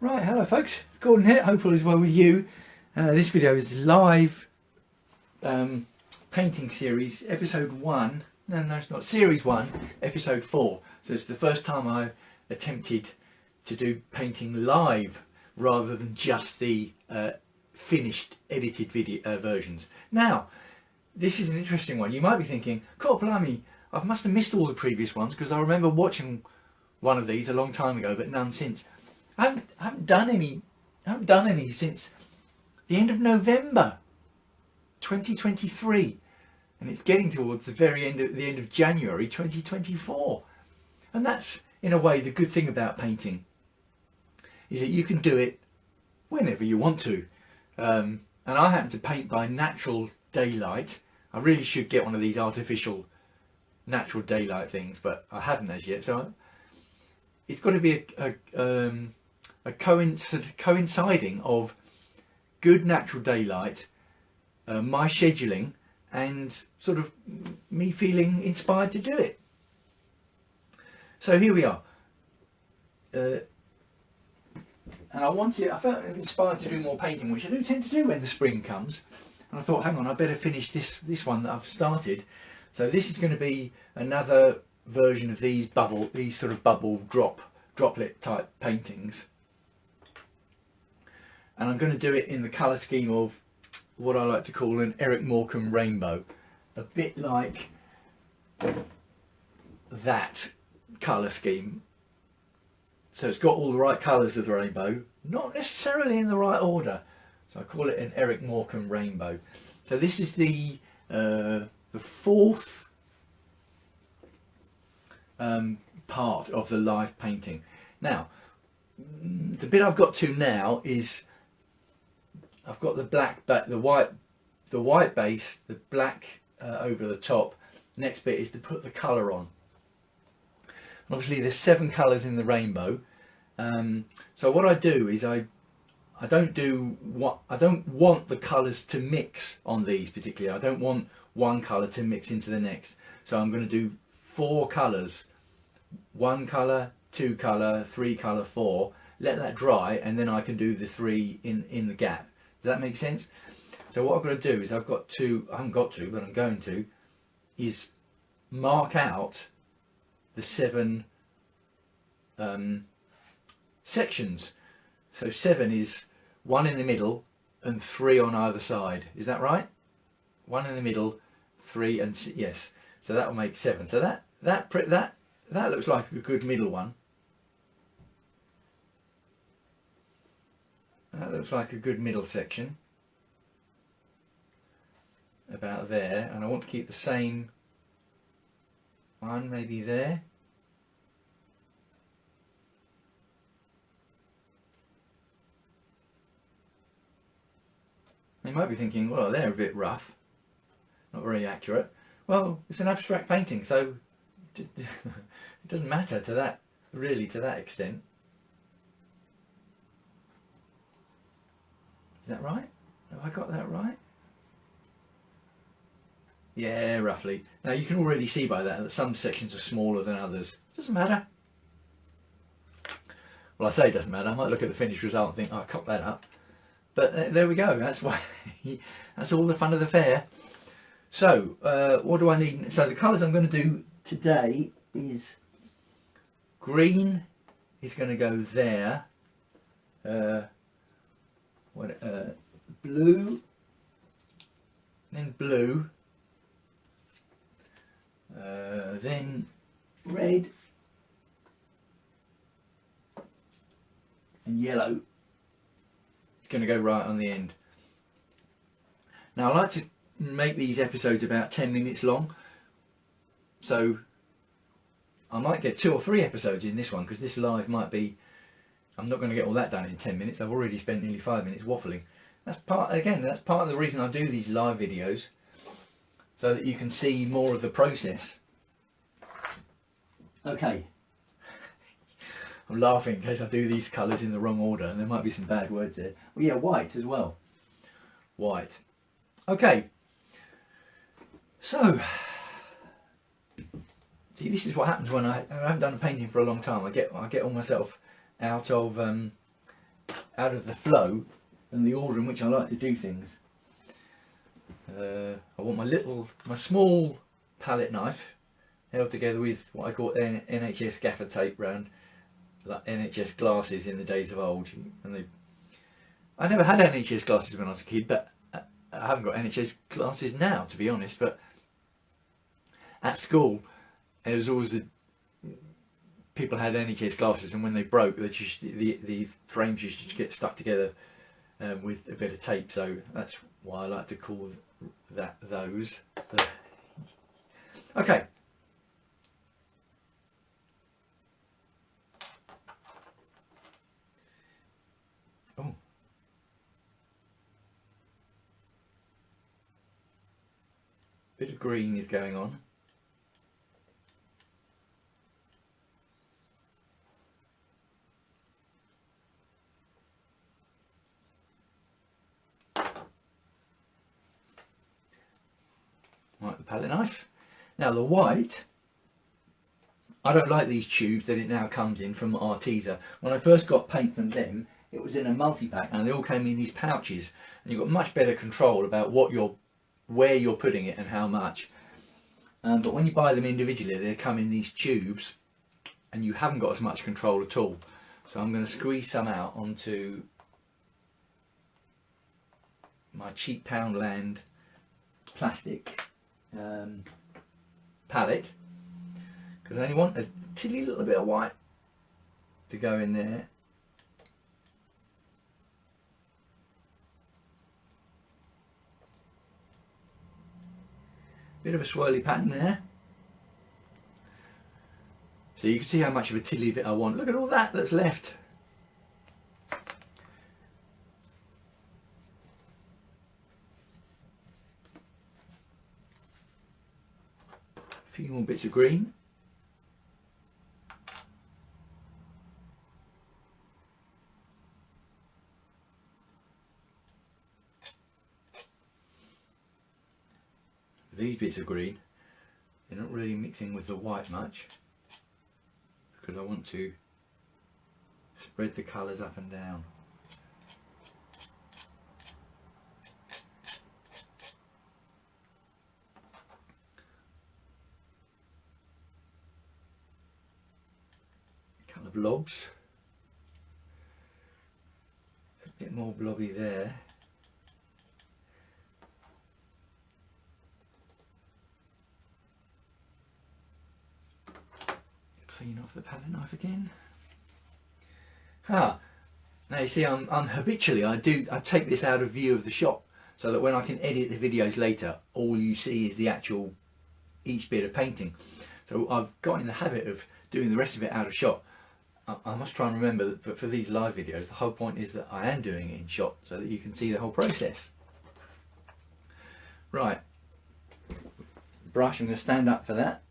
Right, hello folks, it's Gordon here, hope all is well with you. This video is live painting series, episode 1, no it's not, series 1, episode 4. So it's the first time I've attempted to do painting live rather than just the finished edited video versions. Now, this is an interesting one. You might be thinking, God blimey, I must have missed all the previous ones because I remember watching one of these a long time ago but none since. I haven't done any since the end of November 2023, and it's getting towards the very end of January 2024. And that's, in a way, the good thing about painting is that you can do it whenever you want to. And I happen to paint by natural daylight. I really should get one of these artificial natural daylight things, but I haven't as yet. So it's got to be a coinciding of good natural daylight, my scheduling, and sort of me feeling inspired to do it. So here we are, and I felt inspired to do more painting, which I do tend to do when the spring comes. And I thought, hang on, I better finish this one that I've started. So this is going to be another version of these sort of bubble droplet type paintings. And I'm going to do it in the colour scheme of what I like to call an Eric Morecambe rainbow. A bit like that colour scheme. So it's got all the right colours of the rainbow, not necessarily in the right order. So I call it an Eric Morecambe rainbow. So this is the fourth part of the live painting. Now, the bit I've got to now is I've got the black, the white base, the black over the top. Next bit is to put the colour on. And obviously, there's 7 colours in the rainbow. So what I do is I don't want the colours to mix on these particularly. I don't want one colour to mix into the next. So I'm going to do 4 colours: 1 colour, 2 colour, 3 colour, 4. Let that dry, and then I can do the 3 in the gap. Does that make sense? So what I've got to do is I haven't got to, but I'm going to, is mark out the 7 sections. So 7 is 1 in the middle and 3 on either side. Is that right? 1 in the middle, 3 and yes. So that will make 7. So that looks like a good middle one. That looks like a good middle section, about there, and I want to keep the same one maybe there. You might be thinking, well, they're a bit rough, not very accurate. Well, it's an abstract painting, so it doesn't matter to that extent. Is that right? Have I got that right? Yeah, roughly. Now you can already see by that some sections are smaller than others. Doesn't matter. Well, I say it doesn't matter. I might look at the finished result and think, oh, I cocked that up. But there we go. That's why. That's all the fun of the fair. So what do I need? So the colours I'm going to do today is green is going to go there. Blue, then blue, then red and yellow. It's going to go right on the end. Now I like to make these episodes about 10 minutes long, so I might get 2 or 3 episodes in this one, because this live might be, I'm not going to get all that done in 10 minutes. I've already spent nearly 5 minutes waffling. That's part of the reason I do these live videos, so that you can see more of the process. Okay. I'm laughing in case I do these colours in the wrong order, and there might be some bad words there. Well, yeah, white as well. White. Okay. So, see, this is what happens when I haven't done a painting for a long time. I get all myself out of out of the flow and the order in which I like to do things. I want my small palette knife held together with what I call NHS gaffer tape round, like NHS glasses in the days of old. And I never had NHS glasses when I was a kid, but I haven't got NHS glasses now, to be honest. But at school, there was always people had NHS glasses, and when they broke, the frames used to get stuck together with a bit of tape. So that's why I like to call those. Okay. Oh. Bit of green is going on. Like the palette knife. Now the white, I don't like these tubes that it now comes in from Arteza. When I first got paint from them, it was in a multi-pack and they all came in these pouches, and you've got much better control about where you're putting it and how much. But when you buy them individually, they come in these tubes and you haven't got as much control at all. So I'm going to squeeze some out onto my cheap Poundland plastic palette, because I only want a tilly little bit of white to go in there. Bit of a swirly pattern there. So you can see how much of a tilly bit I want. Look at all that that's left. A few more bits of green. These bits of green, they're not really mixing with the white much, because I want to spread the colours up and down. A couple of blobs, a bit more blobby there. Clean off the palette knife again. Now you see, I'm habitually I take this out of view of the shot, so that when I can edit the videos later, all you see is the actual each bit of painting. So I've got in the habit of doing the rest of it out of shot. I must try and remember that for these live videos, the whole point is that I am doing it in shot, so that you can see the whole process. Right, brush, I'm going to stand up for that.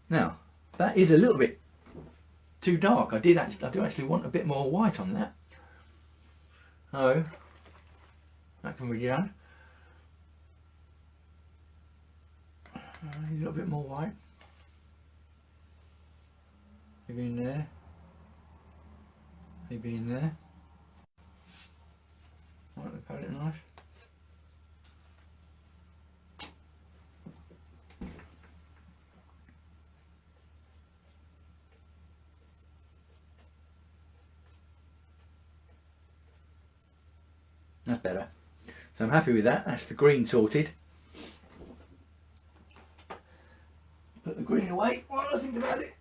Now, that is a little bit too dark. I do actually want a bit more white on that. So, that can be done. A little bit more white. Maybe in there. Maybe in there. Like the palette knife. That's better. So I'm happy with that. That's the green sorted. Put the green away while I think about it.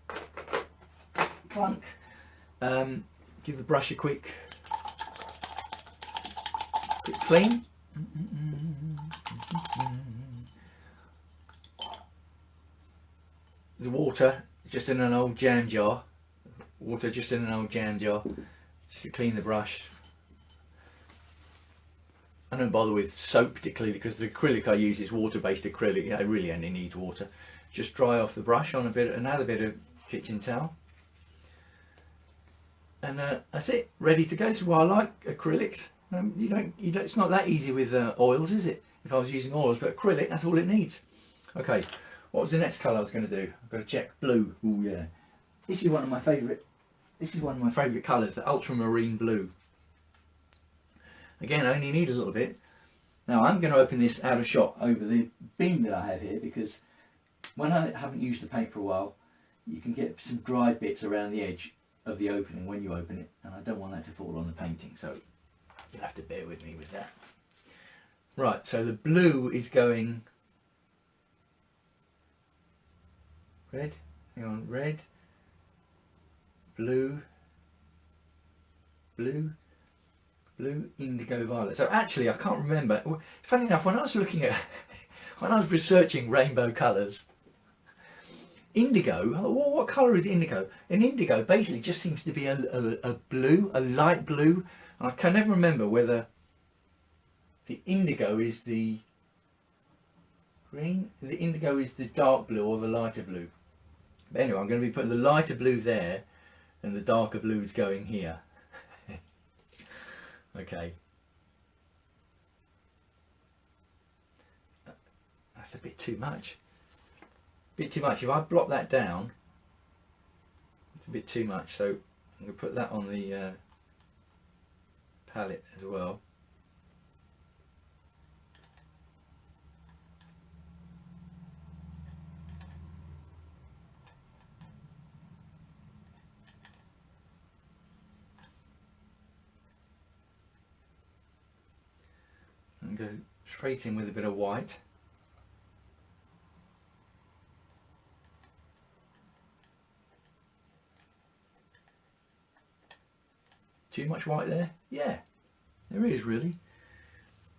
Clunk. Give the brush a quick clean. The water just in an old jam jar. Water just in an old jam jar. Just to clean the brush. I don't bother with soap particularly, because the acrylic I use is water-based acrylic. I really only need water. Just dry off the brush on another bit of kitchen towel, and that's it, ready to go. So why I like acrylics. It's not that easy with oils, is it? If I was using oils, but acrylic, that's all it needs. Okay, What was the next colour I was going to do? I've got to check. Blue. Oh yeah. This is one of my favourite. This is one of my favourite colours, the ultramarine blue. Again, I only need a little bit. Now I'm going to open this out of shot over the beam that I have here, because when I haven't used the paint for a while, you can get some dry bits around the edge of the opening when you open it, and I don't want that to fall on the painting, so you'll have to bear with me with that. Right, so the blue is going red, hang on, red, blue, blue, blue, indigo, violet. So actually I can't remember, funny enough, when I was looking at, when I was researching rainbow colours, indigo, what colour is indigo? An indigo basically just seems to be a blue, a light blue, and I can never remember whether the indigo is the green, the indigo is the dark blue or the lighter blue. But anyway, I'm going to be putting the lighter blue there and the darker blue is going here. Okay. That's a bit too much. Bit too much. If I block that down, it's a bit too much, so I'm going to put that on the palette as well. And go straight in with a bit of white. Too much white there? Yeah, there is really.